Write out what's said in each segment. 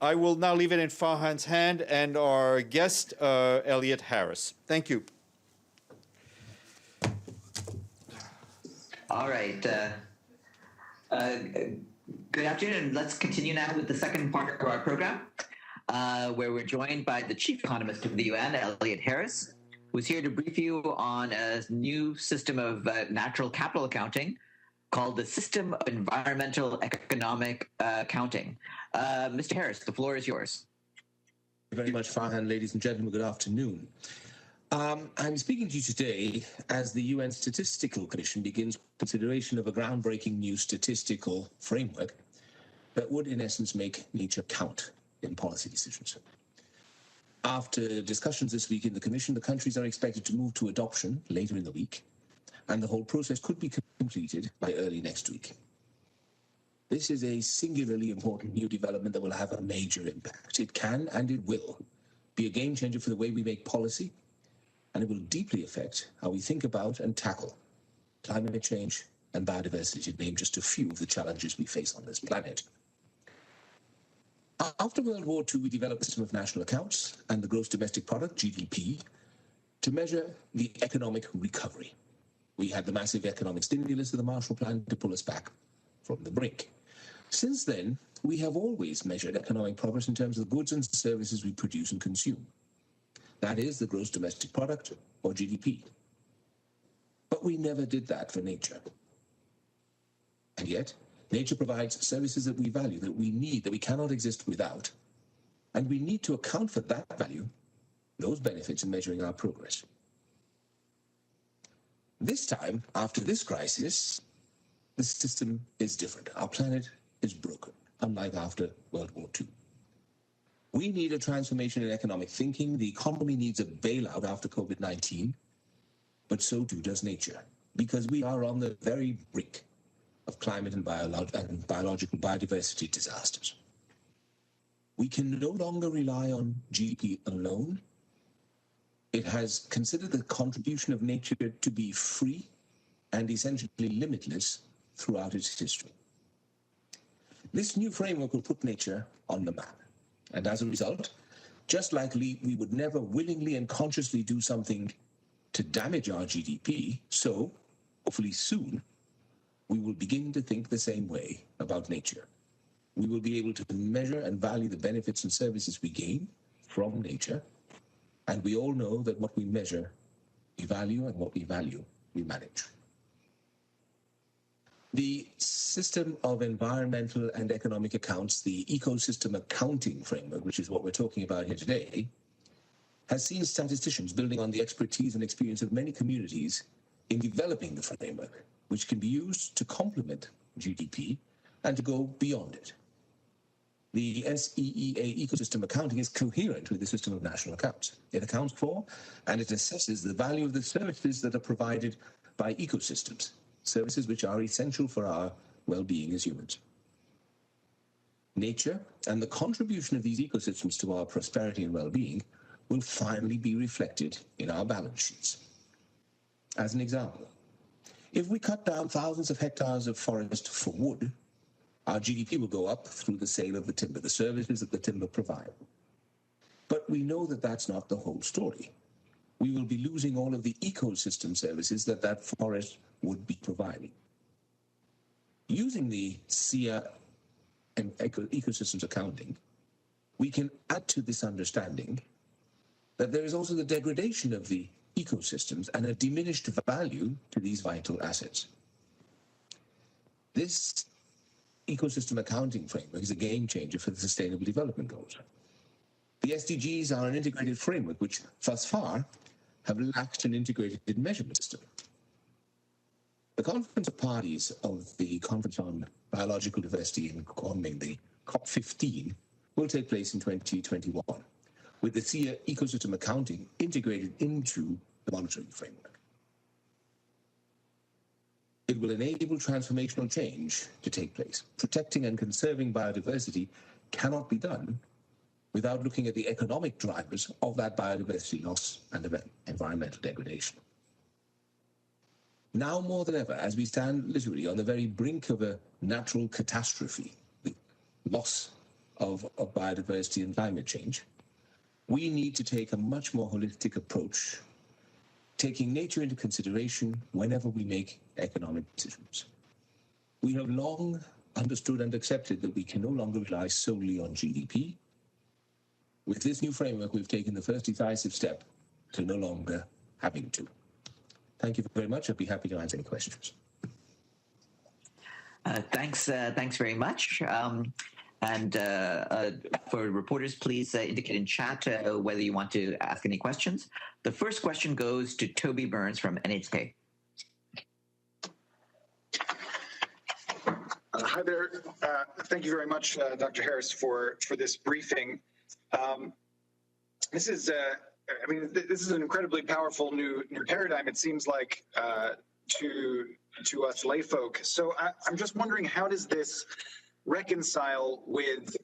I will now leave it in Farhan's hand and our guest, Elliott Harris. Thank you. All right. Good afternoon. Let's continue now with the second part of our program, where we're joined by the Chief Economist of the UN, Elliott Harris, who's here to brief you on a new system of natural capital accounting called the System of Environmental Economic Accounting. Mr. Harris, the floor is yours. Thank you very much, Farhan. Ladies and gentlemen, good afternoon. I'm speaking to you today as the UN Statistical Commission begins consideration of a groundbreaking new statistical framework that would, in essence, make nature count in policy decisions. After discussions this week in the Commission, the countries are expected to move to adoption later in the week, and the whole process could be completed by early next week. This is a singularly important new development that will have a major impact. It can and it will be a game changer for the way we make policy, and it will deeply affect how we think about and tackle climate change and biodiversity, to name just a few of the challenges we face on this planet. After World War II, we developed a system of national accounts and the gross domestic product, GDP, to measure the economic recovery. We had the massive economic stimulus of the Marshall Plan to pull us back from the brink. Since then, we have always measured economic progress in terms of the goods and services we produce and consume. That is the gross domestic product, or GDP. But we never did that for nature. And yet, nature provides services that we value, that we need, that we cannot exist without. And we need to account for that value, those benefits, in measuring our progress. This time, after this crisis, the system is different. Our planet is broken, unlike after World War II. We need a transformation in economic thinking. The economy needs a bailout after COVID-19, but so too does nature, because we are on the very brink of climate and biological biodiversity disasters. We can no longer rely on GDP alone. It has considered the contribution of nature to be free and essentially limitless throughout its history. This new framework will put nature on the map. And as a result, just like we would never willingly and consciously do something to damage our GDP, so hopefully soon we will begin to think the same way about nature. We will be able to measure and value the benefits and services we gain from nature. And we all know that what we measure, we value, and what we value, we manage. The System of Environmental and Economic Accounts, the Ecosystem Accounting framework, which is what we're talking about here today, has seen statisticians building on the expertise and experience of many communities in developing the framework, which can be used to complement GDP and to go beyond it. The SEEA Ecosystem Accounting is coherent with the system of national accounts. It accounts for and it assesses the value of the services that are provided by ecosystems, services which are essential for our well-being as humans. Nature and the contribution of these ecosystems to our prosperity and well-being will finally be reflected in our balance sheets. As an example, if we cut down thousands of hectares of forest for wood, our GDP will go up through the sale of the timber, the services that the timber provide. But we know that that's not the whole story. We will be losing all of the ecosystem services that forest would be providing. Using the SEEA and Ecosystems Accounting, we can add to this understanding that there is also the degradation of the ecosystems and a diminished value to these vital assets. This ecosystem accounting framework is a game changer for the Sustainable Development Goals. The SDGs are an integrated framework which, thus far, have lacked an integrated measurement system. The Conference of Parties of the Conference on Biological Diversity and Economy, the COP15, will take place in 2021, with the SEEA Ecosystem Accounting integrated into the monitoring framework. It will enable transformational change to take place. Protecting and conserving biodiversity cannot be done without looking at the economic drivers of that biodiversity loss and environmental degradation. Now more than ever, as we stand literally on the very brink of a natural catastrophe, the loss of biodiversity and climate change, we need to take a much more holistic approach, taking nature into consideration whenever we make economic decisions. We have long understood and accepted that we can no longer rely solely on GDP. With this new framework, we've taken the first decisive step to no longer having to. Thank you very much. I'd be happy to answer any questions. Thanks very much. For reporters, please indicate in chat whether you want to ask any questions. The first question goes to Toby Burns from NHK. Hi there. Thank you very much, Dr. Harris, for this briefing. This is an incredibly powerful new paradigm. It seems like to us layfolk. So I'm just wondering, how does this reconcile with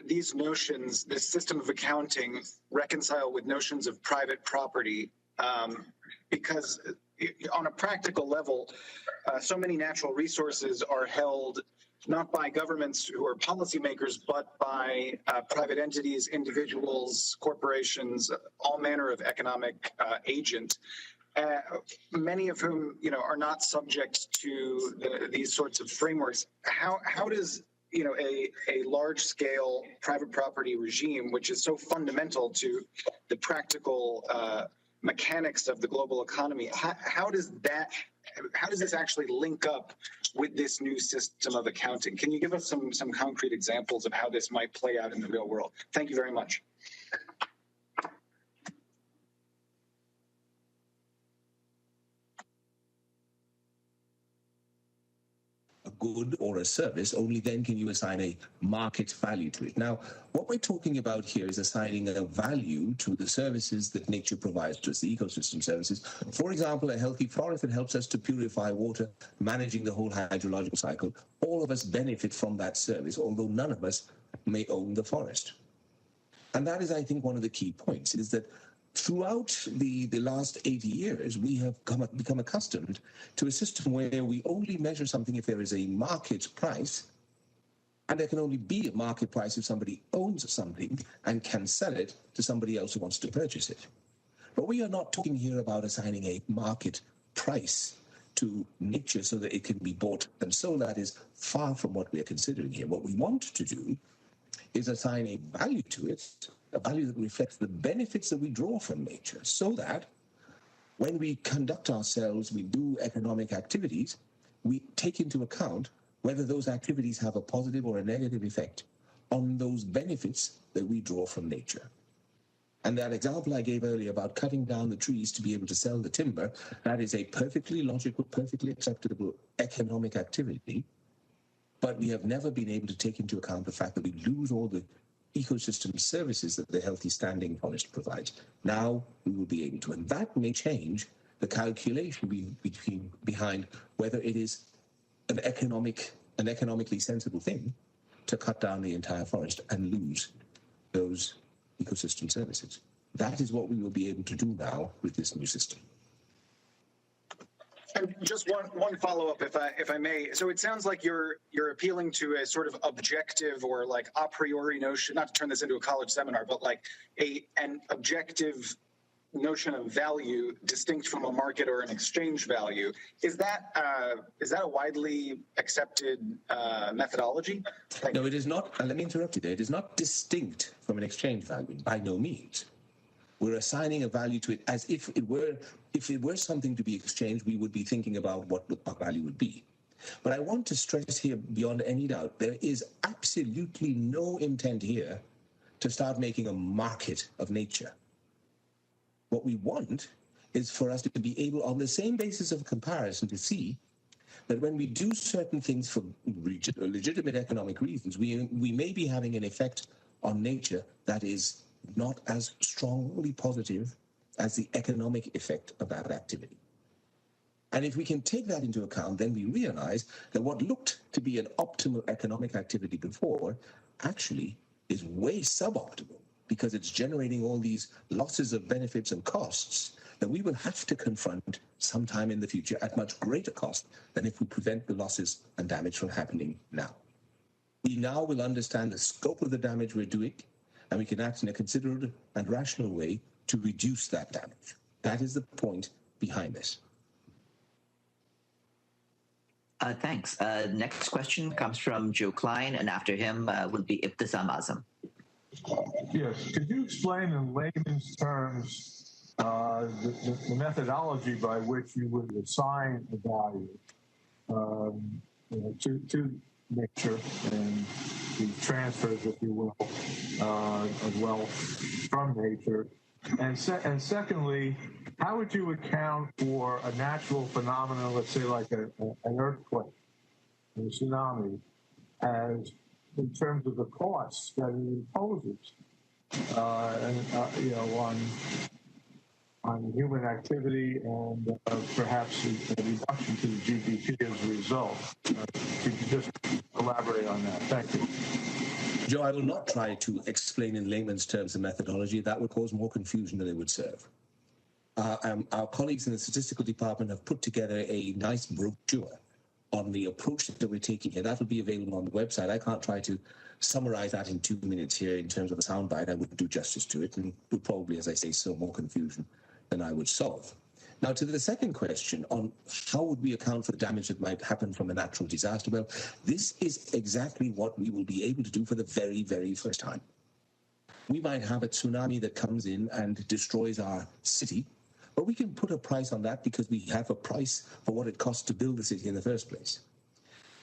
these notions, this system of accounting, reconcile with notions of private property? Because on a practical level, so many natural resources are held not by governments who are policymakers, but by private entities, individuals, corporations, all manner of economic agent, many of whom are not subject to these sorts of frameworks. How does a large-scale private property regime, which is so fundamental to the practical mechanics of the global economy, how does this actually link up with this new system of accounting? Can you give us some concrete examples of how this might play out in the real world? Thank you very much. Good or a service, only then can you assign a market value to it. Now, what we're talking about here is assigning a value to the services that nature provides to us, the ecosystem services. For example, a healthy forest that helps us to purify water, managing the whole hydrological cycle. All of us benefit from that service, although none of us may own the forest. And that is, I think, one of the key points, is that throughout the last 80 years, we have become accustomed to a system where we only measure something if there is a market price, and there can only be a market price if somebody owns something and can sell it to somebody else who wants to purchase it. But we are not talking here about assigning a market price to nature so that it can be bought and sold. That is far from what we are considering here. What we want to do is assign a value to it, a value that reflects the benefits that we draw from nature, so that when we conduct ourselves, we do economic activities, we take into account whether those activities have a positive or a negative effect on those benefits that we draw from nature. And that example I gave earlier about cutting down the trees to be able to sell the timber, that is a perfectly logical, perfectly acceptable economic activity, but we have never been able to take into account the fact that we lose all the ecosystem services that the healthy standing forest provides. Now we will be able to, and that may change the calculation behind whether it is an economically sensible thing to cut down the entire forest and lose those ecosystem services. That is what we will be able to do now with this new system. And just one follow-up, if I may. So it sounds like you're appealing to a sort of objective or like a priori notion, not to turn this into a college seminar, but like an objective notion of value distinct from a market or an exchange value. Is that a widely accepted methodology? No, it is not. And let me interrupt you there. It is not distinct from an exchange value, by no means. We're assigning a value to it as if it were something to be exchanged, we would be thinking about what our value would be. But I want to stress here, beyond any doubt, there is absolutely no intent here to start making a market of nature. What we want is for us to be able, on the same basis of comparison, to see that when we do certain things for legitimate economic reasons, we may be having an effect on nature that is not as strongly positive as the economic effect of that activity. And if we can take that into account, then we realize that what looked to be an optimal economic activity before actually is way suboptimal, because it's generating all these losses of benefits and costs that we will have to confront sometime in the future at much greater cost than if we prevent the losses and damage from happening now. We now will understand the scope of the damage we're doing, and we can act in a considerate and rational way to reduce that damage. That is the point behind this. Thanks. Next question comes from Joe Klein, and after him will be Ibtisam Azam. Yes. Could you explain in layman's terms the methodology by which you would assign a value to nature and the transfers, if you will, of wealth from nature? And secondly, how would you account for a natural phenomenon, let's say like an earthquake, a tsunami, as in terms of the costs that it imposes, on human activity and perhaps a reduction to the GDP as a result? Could you just elaborate on that? Thank you. Joe, I will not try to explain in layman's terms the methodology. That would cause more confusion than it would serve. Our colleagues in the statistical department have put together a nice brochure on the approach that we're taking here. That will be available on the website. I can't try to summarize that in 2 minutes here in terms of a soundbite. I wouldn't do justice to it, and would probably, as I say, sow more confusion than I would solve. Now, to the second question on how would we account for the damage that might happen from a natural disaster, well, this is exactly what we will be able to do for the very, very first time. We might have a tsunami that comes in and destroys our city, but we can put a price on that because we have a price for what it costs to build the city in the first place.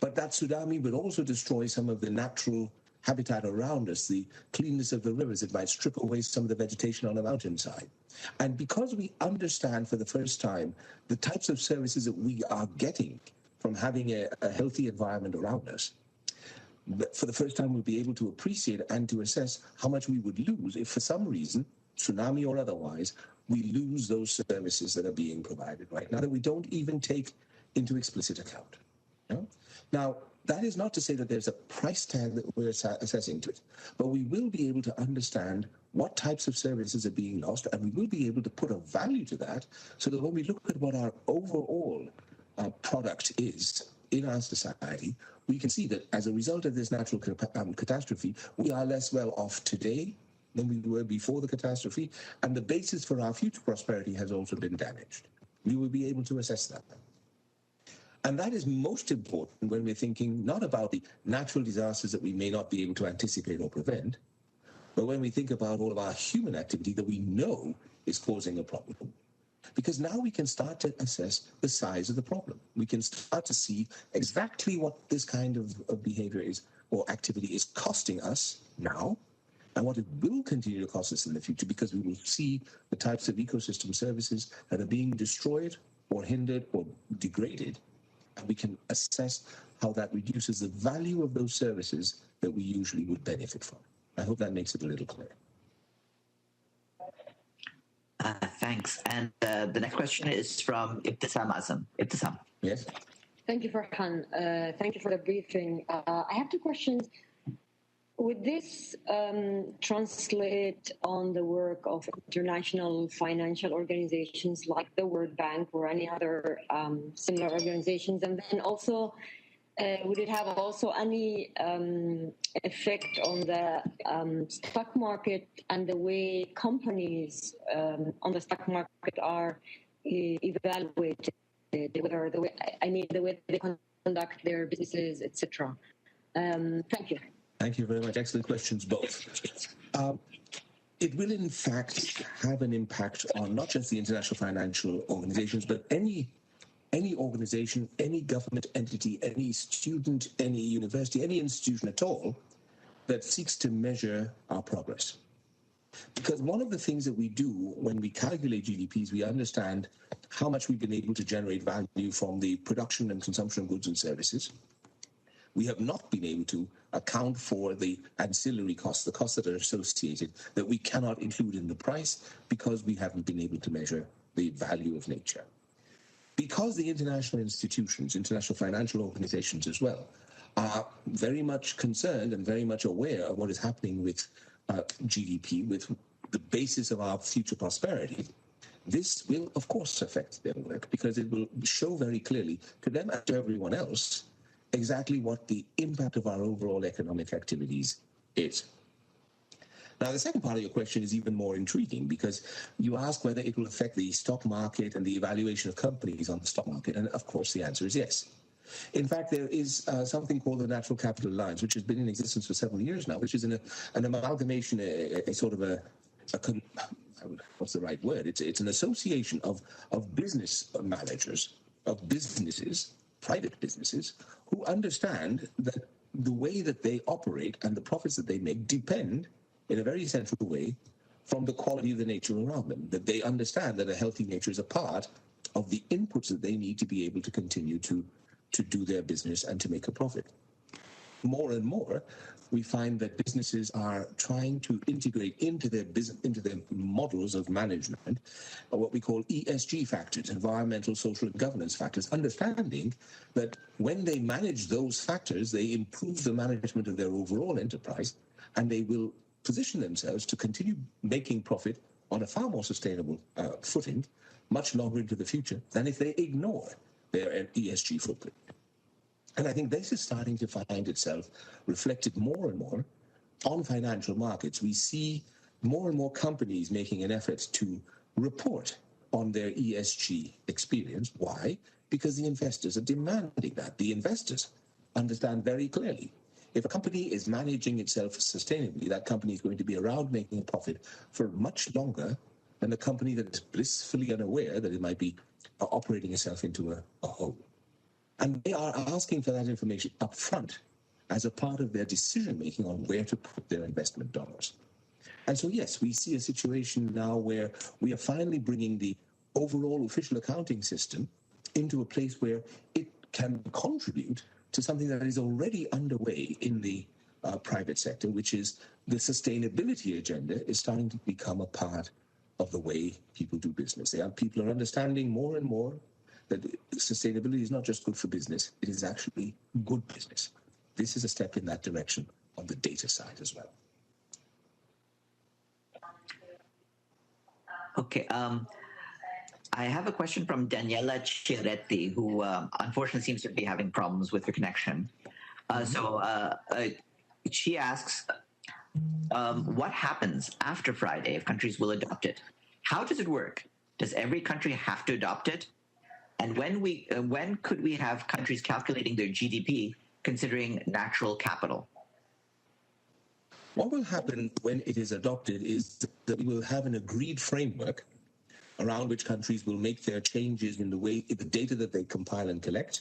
But that tsunami would also destroy some of the natural habitat around us, the cleanness of the rivers. It might strip away some of the vegetation on a mountainside. And because we understand for the first time the types of services that we are getting from having a healthy environment around us, for the first time we'll be able to appreciate and to assess how much we would lose if for some reason, tsunami or otherwise, we lose those services that are being provided right now that we don't even take into explicit account. You know? Now, that is not to say that there's a price tag that we're assessing to it, but we will be able to understand what types of services are being lost, and we will be able to put a value to that so that when we look at what our overall product is in our society, we can see that as a result of this natural catastrophe, we are less well off today than we were before the catastrophe, and the basis for our future prosperity has also been damaged. We will be able to assess that. And that is most important when we're thinking not about the natural disasters that we may not be able to anticipate or prevent, but when we think about all of our human activity that we know is causing a problem. Because now we can start to assess the size of the problem. We can start to see exactly what this kind of behavior is or activity is costing us now, and what it will continue to cost us in the future, because we will see the types of ecosystem services that are being destroyed or hindered or degraded, and we can assess how that reduces the value of those services that we usually would benefit from. I hope that makes it a little clearer. Thanks. And the next question is from Ibtisam Azam. Ibtisam. Yes. Thank you, Farhan. Thank you for the briefing. I have two questions. Would this translate on the work of international financial organizations like the World Bank or any other similar organizations? And then also, would it have also any effect on the stock market and the way companies on the stock market are evaluated, whether the way they conduct their businesses, etc.? Thank you. Thank you very much. Excellent questions, both. It will, in fact, have an impact on not just the international financial organizations, but any organization, any government entity, any student, any university, any institution at all that seeks to measure our progress. Because one of the things that we do when we calculate GDPs, we understand how much we've been able to generate value from the production and consumption of goods and services. We have not been able to account for the ancillary costs, the costs that are associated, that we cannot include in the price because we haven't been able to measure the value of nature. Because the international institutions, international financial organizations as well, are very much concerned and very much aware of what is happening with GDP, with the basis of our future prosperity, this will, of course, affect their work because it will show very clearly to them and to everyone else exactly what the impact of our overall economic activities is. Now, the second part of your question is even more intriguing because you ask whether it will affect the stock market and the evaluation of companies on the stock market, and of course the answer is yes. In fact, there is something called the Natural Capital Alliance, which has been in existence for several years now, which is an amalgamation, a sort of what's the right word? It's an association of business managers, of businesses, private businesses, who understand that the way that they operate and the profits that they make depend in a very central way from the quality of the nature around them, that they understand that a healthy nature is a part of the inputs that they need to be able to continue to do their business and to make a profit. More and more, we find that businesses are trying to integrate into their models of management what we call ESG factors, environmental, social, and governance factors, understanding that when they manage those factors, they improve the management of their overall enterprise, and they will position themselves to continue making profit on a far more sustainable footing much longer into the future than if they ignore their ESG footprint. And I think this is starting to find itself reflected more and more on financial markets. We see more and more companies making an effort to report on their ESG experience. Why? Because the investors are demanding that. The investors understand very clearly, if a company is managing itself sustainably, that company is going to be around making a profit for much longer than a company that is blissfully unaware that it might be operating itself into a hole. And they are asking for that information up front as a part of their decision-making on where to put their investment dollars. And so, yes, we see a situation now where we are finally bringing the overall official accounting system into a place where it can contribute to something that is already underway in the private sector, which is the sustainability agenda is starting to become a part of the way people do business. People are understanding more and more that sustainability is not just good for business, it is actually good business. This is a step in that direction on the data side as well. Okay. I have a question from Daniela Chiretti, who unfortunately seems to be having problems with her connection. She asks, what happens after Friday if countries will adopt it? How does it work? Does every country have to adopt it? And when could we have countries calculating their GDP considering natural capital? What will happen when it is adopted is that we will have an agreed framework around which countries will make their changes in the data that they compile and collect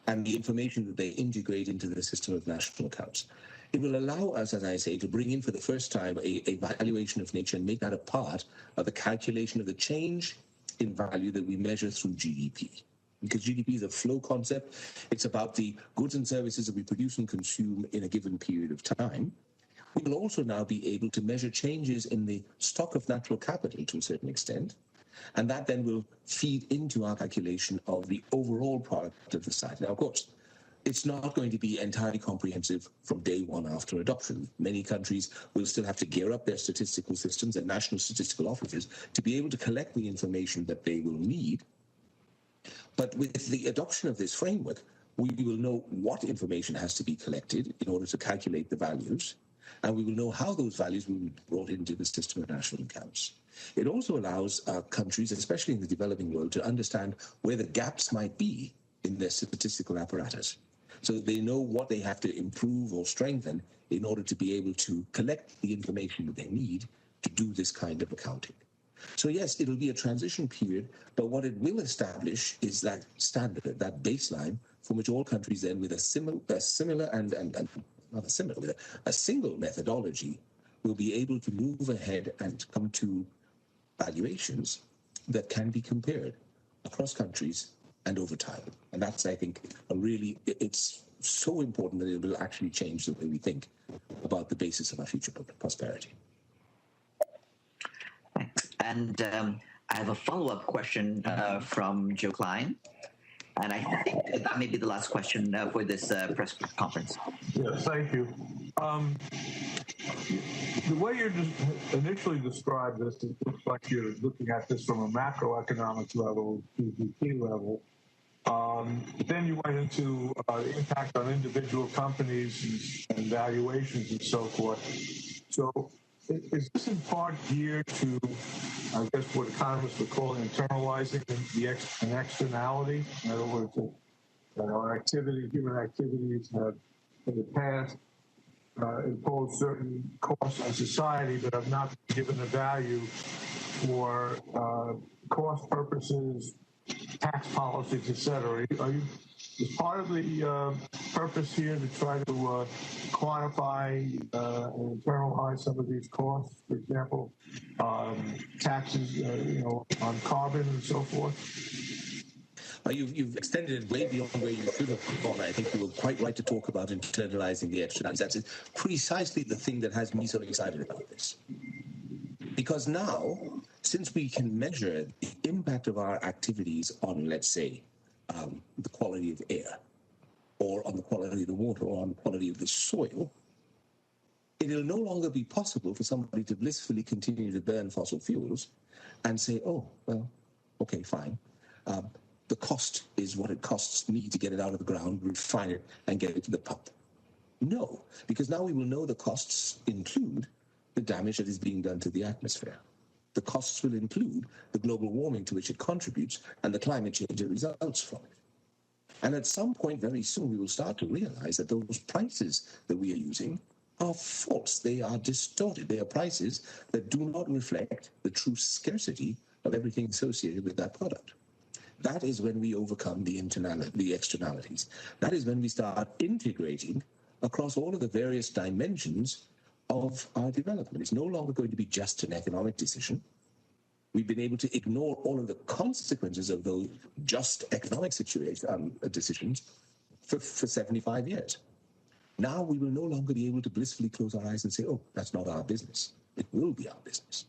and the information that they integrate into the system of national accounts. It will allow us, as I say, to bring in for the first time a valuation of nature and make that a part of the calculation of the change in value that we measure through GDP. Because GDP is a flow concept. It's about the goods and services that we produce and consume in a given period of time. We will also now be able to measure changes in the stock of natural capital to a certain extent, and that then will feed into our calculation of the overall product of the site. Now, of course, it's not going to be entirely comprehensive from day one after adoption. Many countries will still have to gear up their statistical systems and national statistical offices to be able to collect the information that they will need. But with the adoption of this framework, we will know what information has to be collected in order to calculate the values, and we will know how those values will be brought into the system of national accounts. It also allows countries, especially in the developing world, to understand where the gaps might be in their statistical apparatus, so that they know what they have to improve or strengthen in order to be able to collect the information that they need to do this kind of accounting. So yes, it'll be a transition period, but what it will establish is that standard, that baseline, from which all countries then with a single methodology will be able to move ahead and come to valuations that can be compared across countries and over time. And that's, I think, it's so important that it will actually change the way we think about the basis of our future prosperity. Thanks. And I have a follow-up question from Joe Klein. And I think that may be the last question for this press conference. Yes, thank you. The way you initially described this, it looks like you're looking at this from a macroeconomic level, GDP level. Then you went into the impact on individual companies and valuations and so forth. So is this in part geared to, I guess, what economists would call internalizing an externality? In other words, that our human activities have in the past imposed certain costs on society but have not been given a value for cost purposes, tax policies, et cetera. Is part of the purpose here to try to quantify and internalize some of these costs? For example, taxes, on carbon and so forth. You've extended it way beyond where you should have gone. I think you were quite right to talk about internalizing the externalities. That's precisely the thing that has me so excited about this. Because now, since we can measure the impact of our activities on, let's say, the quality of air, or on the quality of the water, or on the quality of the soil, it will no longer be possible for somebody to blissfully continue to burn fossil fuels and say, oh, well, okay, fine. The cost is what it costs me to get it out of the ground, refine it, and get it to the pump. No, because now we will know the costs include the damage that is being done to the atmosphere. The costs will include the global warming to which it contributes and the climate change that results from it. And at some point very soon, we will start to realize that those prices that we are using are false. They are distorted. They are prices that do not reflect the true scarcity of everything associated with that product. That is when we overcome the externalities. That is when we start integrating across all of the various dimensions of our development. It's no longer going to be just an economic decision. We've been able to ignore all of the consequences of those just economic decisions for 75 years. Now we will no longer be able to blissfully close our eyes and say, oh, that's not our business. It will be our business.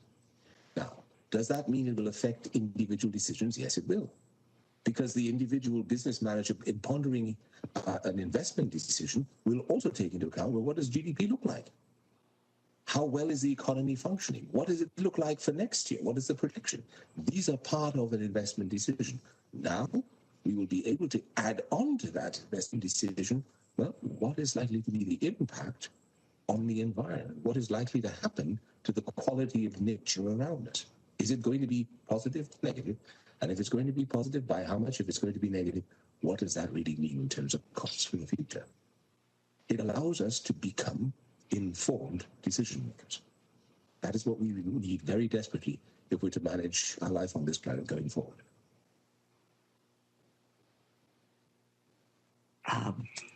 Now, does that mean it will affect individual decisions? Yes, it will. Because the individual business manager in pondering an investment decision will also take into account, well, what does GDP look like? How well is the economy functioning? What does it look like for next year? What is the projection? These are part of an investment decision. Now, we will be able to add on to that investment decision, well, what is likely to be the impact on the environment? What is likely to happen to the quality of nature around us? Is it going to be positive, negative? And if it's going to be positive, by how much? If it's going to be negative, what does that really mean in terms of costs for the future? It allows us to become informed decision makers. That is what we need very desperately if we're to manage our life on this planet going forward.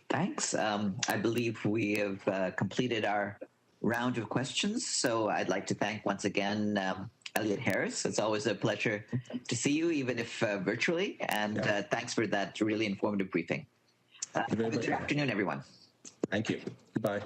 Thanks. I believe we have completed our round of questions. So I'd like to thank once again Elliott Harris. It's always a pleasure to see you, even if virtually. And thanks for that really informative briefing. Have a good afternoon, everyone. Thank you. Goodbye.